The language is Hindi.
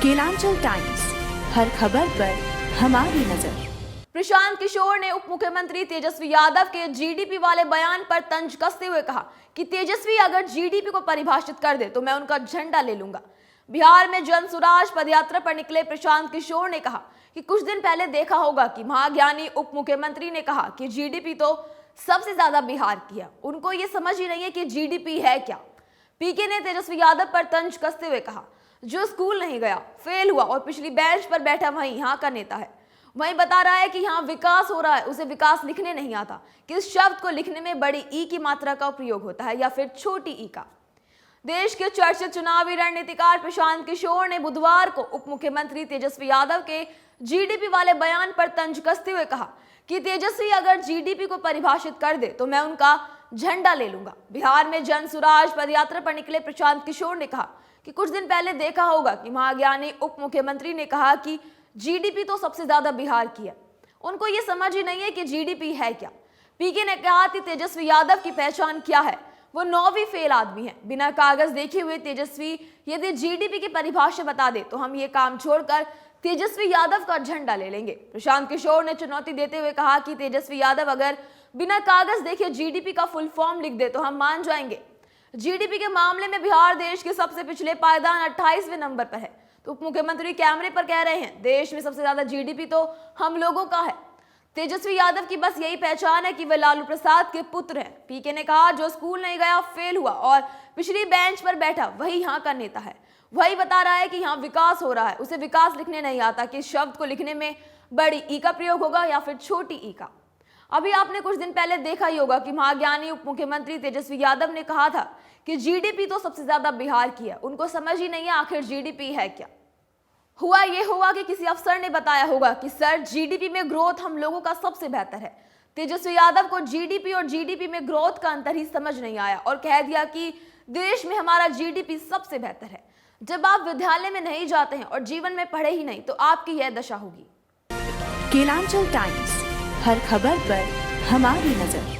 केलांचल टाइम्स, हर खबर पर हमारी नजर। प्रशांत किशोर ने उप मुख्यमंत्री तेजस्वी यादव के जीडीपी वाले बयान पर तंज कसते हुए कहा कि तेजस्वी अगर जीडीपी को परिभाषित कर दे तो मैं उनका झंडा ले लूंगा। बिहार में जन सुराज पदयात्रा पर निकले प्रशांत किशोर ने कहा कि कुछ दिन पहले देखा होगा कि महाज्ञानी उप मुख्यमंत्री ने कहा कि जीडीपी तो सबसे ज्यादा बिहार की है, उनको ये समझ ही नहीं है कि जीडीपी है क्या। पीके ने तेजस्वी यादव पर तंज कसते हुए कहा, जो स्कूल नहीं गया, फेल हुआ और पिछली बेंच पर बैठा वही यहाँ का नेता है, वही बता रहा है कि यहाँ विकास हो रहा है, उसे विकास लिखने नहीं आता। किस शब्द को लिखने में बड़ी ई की मात्रा का प्रयोग होता है या फिर छोटी ई का। देश के चर्चित चुनावी रणनीतिकार प्रशांत किशोर ने बुधवार को उप मुख्यमंत्री तेजस्वी यादव के जीडीपी वाले बयान पर तंज कसते हुए कहा कि तेजस्वी अगर जीडीपी को परिभाषित कर दे तो मैं उनका झंडा ले लूंगा। बिहार में जन सुराज पदयात्रा पर निकले प्रशांत किशोर ने कहा कि कुछ दिन पहले देखा होगा कि महाज्ञानी उप मुख्यमंत्री ने कहा कि जीडीपी तो सबसे ज्यादा बिहार की है, उनको ये समझ ही नहीं है कि जीडीपी है क्या। पीके ने कहा कि तेजस्वी यादव की पहचान क्या है, वो 9वीं फेल आदमी है। बिना कागज देखे हुए तेजस्वी यदि जीडीपी की परिभाषा बता दे तो हम ये काम छोड़कर तेजस्वी यादव का झंडा ले लेंगे। प्रशांत किशोर ने चुनौती देते हुए कहा कि तेजस्वी यादव अगर बिना कागज देखे जीडीपी का फुल फॉर्म लिख दे तो हम मान जाएंगे। जीडीपी के मामले में बिहार देश के सबसे पिछले पायदान 28वें नंबर पर है। तो उप मुख्यमंत्री कैमरे पर कह रहे हैं देश में सबसे ज्यादा जीडीपी तो हम लोगों का है। तेजस्वी यादव की बस यही पहचान है कि वे लालू प्रसाद के पुत्र हैं। पीके ने कहा, जो स्कूल नहीं गया, फेल हुआ और पिछली बेंच पर बैठा वही यहाँ का नेता है, वही बता रहा है कि यहाँ विकास हो रहा है, उसे विकास लिखने नहीं आता। कि इस शब्द को लिखने में बड़ी ई का प्रयोग होगा या फिर छोटी ई का। अभी आपने कुछ दिन पहले देखा ही होगा कि महाज्ञानी उप मुख्यमंत्री तेजस्वी यादव ने कहा था कि जीडीपी तो सबसे ज्यादा बिहार की है, उनको समझ ही नहीं है आखिर जीडीपी है क्या। हुआ ये होगा कि किसी अफसर ने बताया होगा कि सर जीडीपी में ग्रोथ हम लोगों का सबसे बेहतर है। तेजस्वी यादव को जीडीपी और जीडीपी में ग्रोथ का अंतर ही समझ नहीं आया और कह दिया कि देश में हमारा जीडीपी सबसे बेहतर है। जब आप विद्यालय में नहीं जाते हैं और जीवन में पढ़े ही नहीं तो आपकी यह दशा होगी। केलांचल टाइम्स, हर खबर पर हमारी नजर।